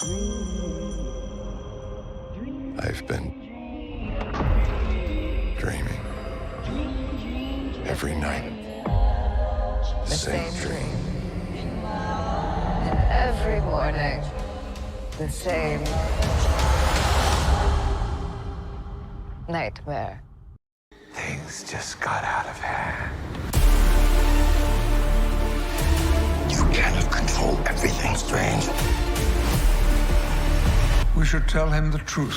I've been dreaming every night. The same dream. Every morning, the same nightmare. Things just got out of hand. You cannot control everything, Strange. We should tell him the truth.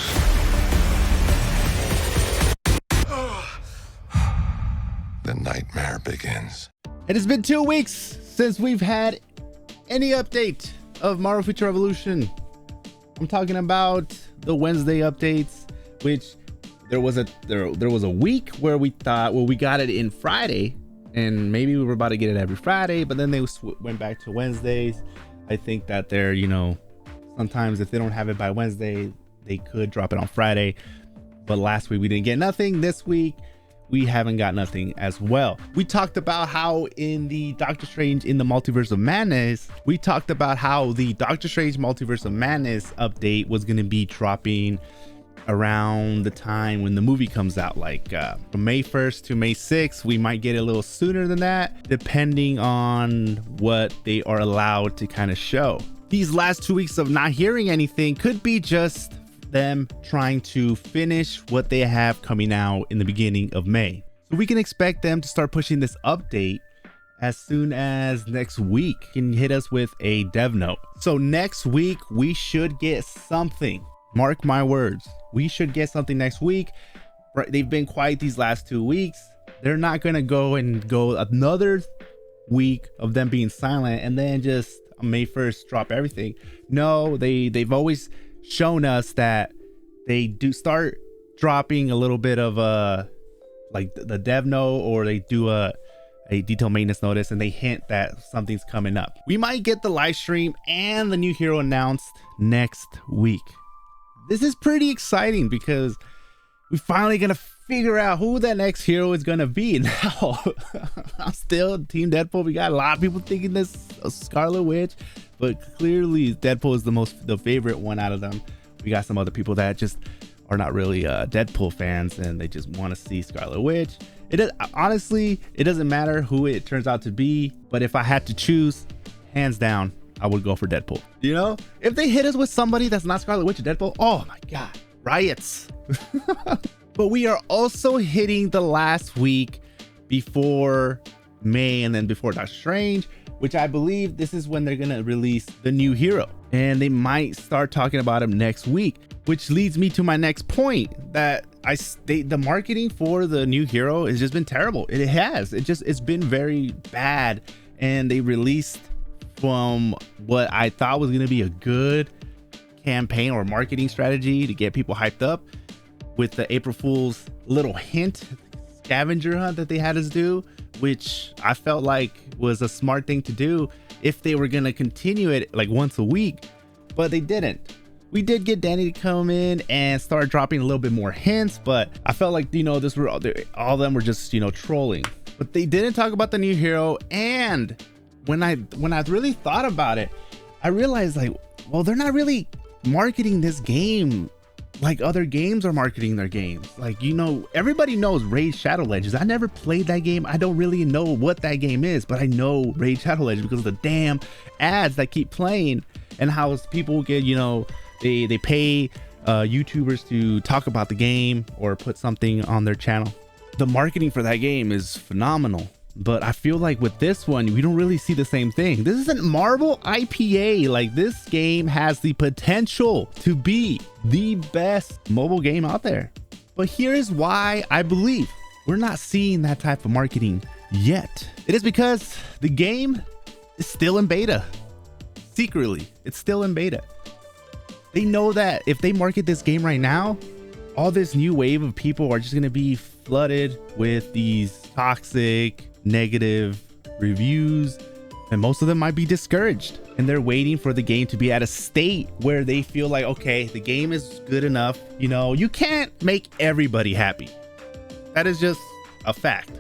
The nightmare begins. It has been 2 weeks since we've had any update of Marvel Future Revolution. I'm talking about the Wednesday updates, which there was a week where we thought, well, we got it in Friday and maybe we were about to get it every Friday, but then they went back to Wednesdays. I think that they're, sometimes if they don't have it by Wednesday, they could drop it on Friday. But last week we didn't get nothing. This week we haven't got nothing as well. We talked about how in the Doctor Strange in the Multiverse of Madness, we talked about how the Doctor Strange Multiverse of Madness update was going to be dropping around the time when the movie comes out, like from May 1st to May 6th. We might get it a little sooner than that, depending on what they are allowed to kind of show. These last 2 weeks of not hearing anything could be just them trying to finish what they have coming out in the beginning of May. So we can expect them to start pushing this update as soon as next week. Can hit us with a dev note. So next week we should get something. Mark my words, we should get something next week. They've been quiet these last 2 weeks. They're not gonna go another week of them being silent and then just on May 1st drop everything. No, they've always shown us that they do start dropping a little bit of like the dev note, or they do a detailed maintenance notice and they hint that something's coming up. We might get the live stream and the new hero announced next week. This is pretty exciting because we're finally gonna figure out who that next hero is gonna be. Now I'm still Team Deadpool. We got a lot of people thinking this Scarlet Witch, but clearly Deadpool is the favorite one out of them. We got some other people that just are not really Deadpool fans and they just want to see Scarlet Witch. Honestly, it doesn't matter who it turns out to be, but if I had to choose, hands down, I would go for Deadpool. If they hit us with somebody that's not Scarlet Witch or Deadpool, oh my god, riots. But we are also hitting the last week before May and then before Doctor Strange, which I believe this is when they're gonna release the new hero, and they might start talking about him next week, which leads me to my next point, that the marketing for the new hero has just been terrible. It's been very bad, and they released from what I thought was gonna be a good campaign or marketing strategy to get people hyped up, with the April Fool's little hint scavenger hunt that they had us do, which I felt like was a smart thing to do if they were gonna continue it like once a week, but they didn't. We did get Danny to come in and start dropping a little bit more hints, but I felt like all of them were just trolling. But they didn't talk about the new hero, and when I really thought about it, I realized well, they're not really marketing this game like other games are marketing their games. Everybody knows Raid Shadow Legends. I never played that game. I don't really know what that game is, but I know Raid Shadow Legends because of the damn ads that keep playing, and how people get, they pay YouTubers to talk about the game or put something on their channel. The marketing for that game is phenomenal. But I feel like with this one, we don't really see the same thing. This isn't Marvel IPA. This game has the potential to be the best mobile game out there. But here's why I believe we're not seeing that type of marketing yet. It is because the game is still in beta. Secretly, it's still in beta. They know that if they market this game right now, all this new wave of people are just going to be flooded with these toxic, negative reviews, and most of them might be discouraged, and they're waiting for the game to be at a state where they feel like, okay, the game is good enough. You can't make everybody happy. That is just a fact.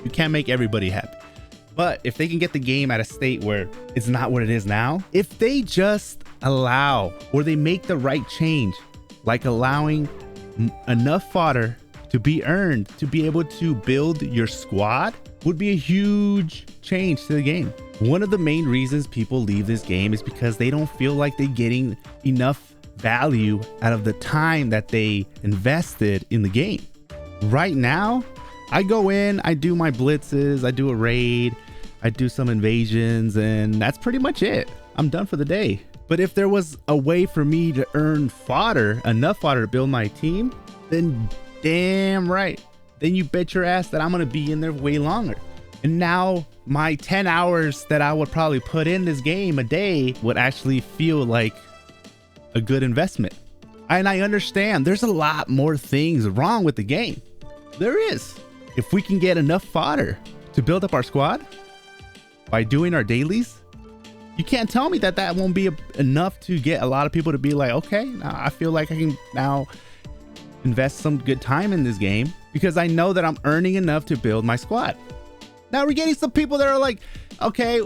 You can't make everybody happy. But if they can get the game at a state where it's not what it is now, if they just allow, or they make the right change, like allowing enough fodder to be earned to be able to build your squad, would be a huge change to the game. One of the main reasons people leave this game is because they don't feel like they're getting enough value out of the time that they invested in the game. Right now, I go in, I do my blitzes, I do a raid, I do some invasions, and that's pretty much it. I'm done for the day. But if there was a way for me to earn fodder, enough fodder to build my team, then damn right. Then you bet your ass that I'm going to be in there way longer. And now my 10 hours that I would probably put in this game a day would actually feel like a good investment. And I understand there's a lot more things wrong with the game. There is. If we can get enough fodder to build up our squad by doing our dailies, you can't tell me that that won't be enough to get a lot of people to be like, okay, now I feel like I can now invest some good time in this game because I know that I'm earning enough to build my squad. Now we're getting some people that are like, okay,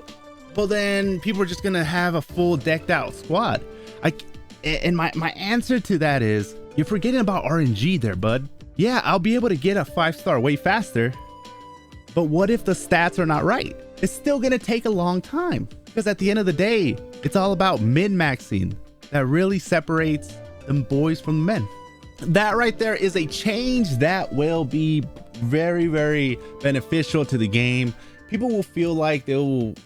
well then people are just gonna have a full decked out squad. And my answer to that is, you're forgetting about RNG there, bud. Yeah, I'll be able to get a 5-star way faster, but what if the stats are not right? It's still gonna take a long time because at the end of the day, it's all about min-maxing that really separates them boys from the men. That right there is a change that will be very, very beneficial to the game. People will feel like they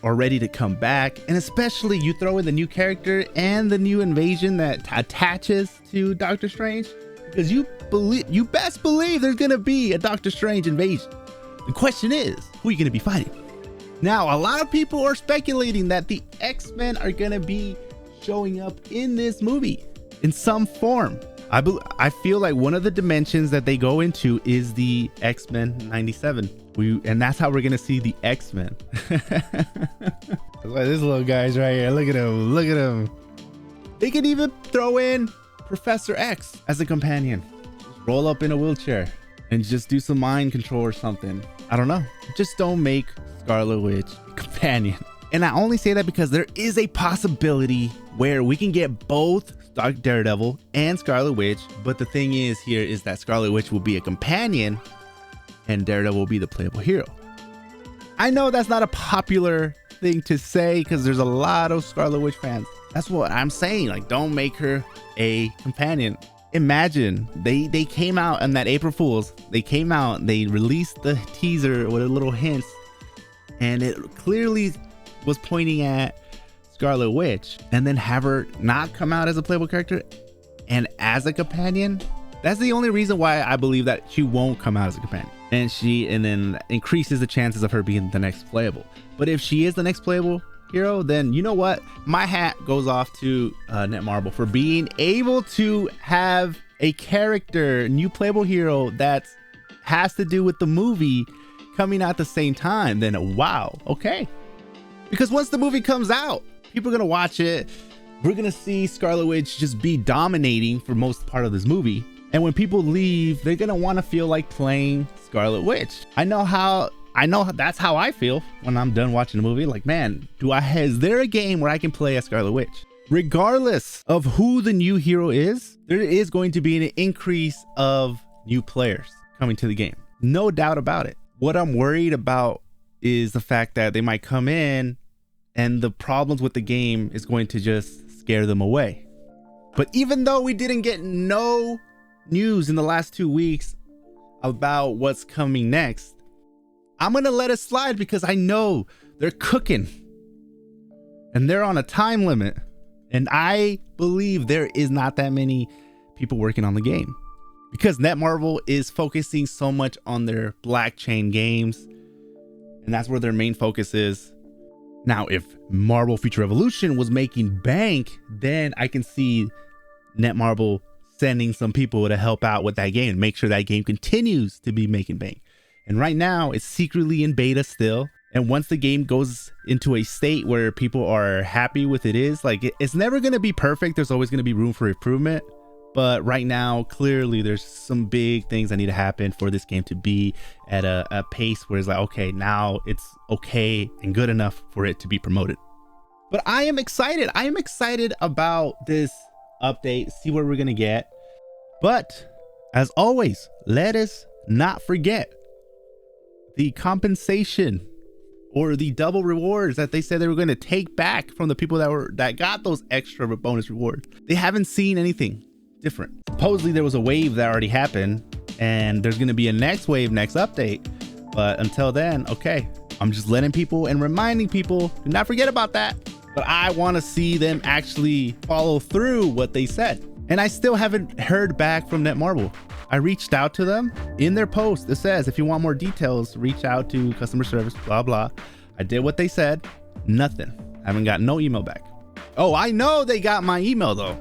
are ready to come back, and especially you throw in the new character and the new invasion that attaches to Doctor Strange, because you best believe there's gonna be a Doctor Strange invasion. The question is, who are you gonna be fighting? Now, a lot of people are speculating that the X-Men are gonna be showing up in this movie in some form. I feel like one of the dimensions that they go into is the X-Men 97. And that's how we're gonna see the X-Men. This little guy's right here. Look at him. Look at him. They could even throw in Professor X as a companion. Just roll up in a wheelchair and just do some mind control or something. I don't know. Just don't make Scarlet Witch a companion. And I only say that because there is a possibility where we can get both Daredevil and Scarlet Witch, but the thing is here is that Scarlet Witch will be a companion and Daredevil will be the playable hero. I know that's not a popular thing to say because there's a lot of Scarlet Witch fans. That's what I'm saying. Like, don't make her a companion. Imagine they came out on that April Fool's. They came out, they released the teaser with a little hints, and it clearly was pointing at Scarlet Witch, and then have her not come out as a playable character and as a companion. That's the only reason why I believe that she won't come out as a companion, and then increases the chances of her being the next playable. But if she is the next playable hero, then you know what, my hat goes off to Netmarble for being able to have a character, new playable hero that has to do with the movie coming out at the same time. Then wow, okay, because once the movie comes out, people are gonna watch it. We're gonna see Scarlet Witch just be dominating for most part of this movie, and when people leave, they're gonna want to feel like playing Scarlet Witch. I know that's how I feel when I'm done watching the movie. Like, man, is there a game where I can play as Scarlet Witch? Regardless of who the new hero is, there is going to be an increase of new players coming to the game, no doubt about it. What I'm worried about is the fact that they might come in and the problems with the game is going to just scare them away. But even though we didn't get no news in the last 2 weeks about what's coming next, I'm gonna let it slide because I know they're cooking and they're on a time limit, and I believe there is not that many people working on the game because Netmarble is focusing so much on their blockchain games, and that's where their main focus is. Now, if Marvel Future Revolution was making bank, then I can see Netmarble sending some people to help out with that game and make sure that game continues to be making bank. And right now, it's secretly in beta still. And once the game goes into a state where people are happy with it's never going to be perfect. There's always going to be room for improvement. But right now, clearly, there's some big things that need to happen for this game to be at a pace where it's like, okay, now it's okay and good enough for it to be promoted. But I am excited. I am excited about this update, see what we're gonna get. But as always, let us not forget the compensation or the double rewards that they said they were going to take back from the people that got those extra bonus rewards. They haven't seen anything different. Supposedly there was a wave that already happened, and there's going to be a next wave, next update. But until then, okay, I'm just letting people and reminding people, do not forget about that. But I want to see them actually follow through what they said. And I still haven't heard back from Netmarble. I reached out to them in their post. It says, if you want more details, reach out to customer service, blah, blah. I did what they said. Nothing. I haven't got no email back. Oh, I know they got my email though.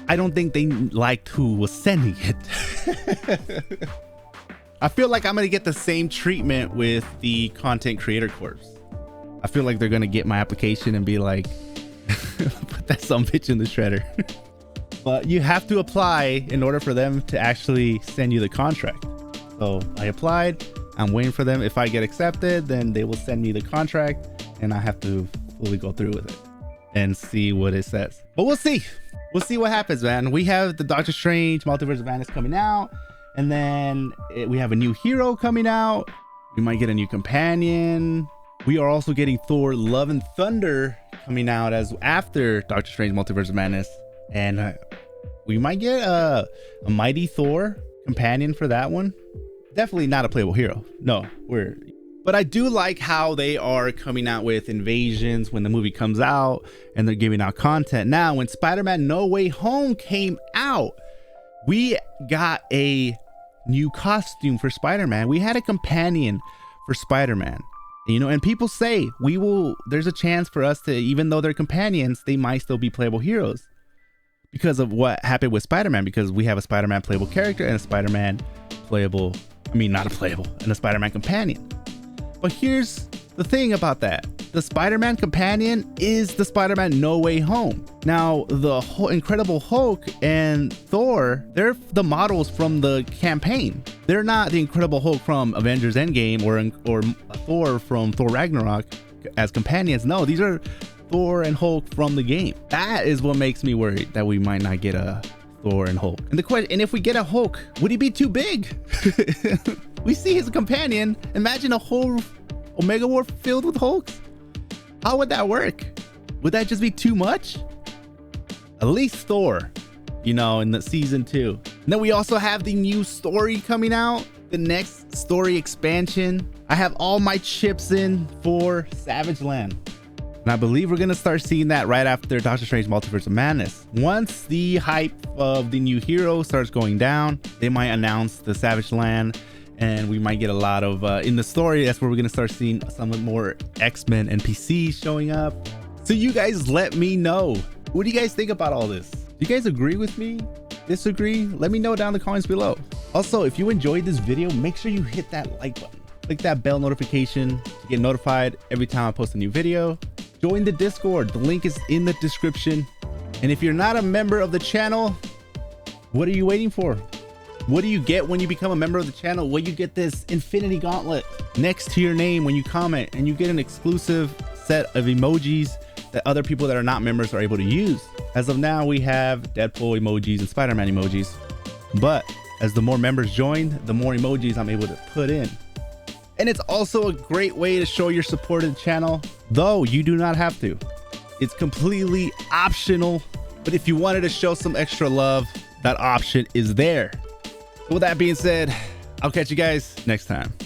I don't think they liked who was sending it. I feel like I'm going to get the same treatment with the Content Creator Corps. I feel like they're going to get my application and be like, put that some bitch in the shredder. But you have to apply in order for them to actually send you the contract. So I applied. I'm waiting for them. If I get accepted, then they will send me the contract and I have to fully go through with it and see what it says. But we'll see. We'll see what happens, man. We have the Doctor Strange Multiverse of Madness coming out, and then we have a new hero coming out. We might get a new companion. We are also getting Thor Love and Thunder coming out as after Doctor Strange Multiverse of Madness. And we might get a Mighty Thor companion for that one. Definitely not a playable hero. No, but I do like how they are coming out with invasions when the movie comes out, and they're giving out content. Now, when Spider-Man No Way Home came out, we got a new costume for Spider-Man. We had a companion for Spider-Man. You know, and people say there's a chance for us to, even though they're companions, they might still be playable heroes because of what happened with Spider-Man, because we have a Spider-Man playable character and a Spider-Man playable, not a playable, and a Spider-Man companion. But here's the thing about that. The Spider-Man companion is the Spider-Man No Way Home. Now, the Incredible Hulk and Thor, they're the models from the campaign. They're not the Incredible Hulk from Avengers Endgame or Thor from Thor Ragnarok as companions. No, these are Thor and Hulk from the game. That is what makes me worried that we might not get a Thor and Hulk. And the question, and if we get a Hulk, would he be too big? We see his companion. Imagine a whole Omega War filled with Hulks. How would that work? Would that just be too much? At least Thor, in the season 2. And then we also have the new story coming out, the next story expansion. I have all my chips in for Savage Land. And I believe we're going to start seeing that right after Doctor Strange Multiverse of Madness. Once the hype of the new hero starts going down, they might announce the Savage Land, and we might get a lot of, in the story, that's where we're going to start seeing some more X-Men NPCs showing up. So you guys let me know. What do you guys think about all this? Do you guys agree with me? Disagree? Let me know down in the comments below. Also, if you enjoyed this video, make sure you hit that like button. Click that bell notification to get notified every time I post a new video. Join the Discord. The link is in the description. And if you're not a member of the channel, what are you waiting for? What do you get when you become a member of the channel? Well, you get this Infinity Gauntlet next to your name when you comment, and you get an exclusive set of emojis that other people that are not members are able to use. As of now, we have Deadpool emojis and Spider-Man emojis. But as the more members join, the more emojis I'm able to put in. And it's also a great way to show your support of the channel, though you do not have to. It's completely optional, but if you wanted to show some extra love, that option is there. With that being said, I'll catch you guys next time.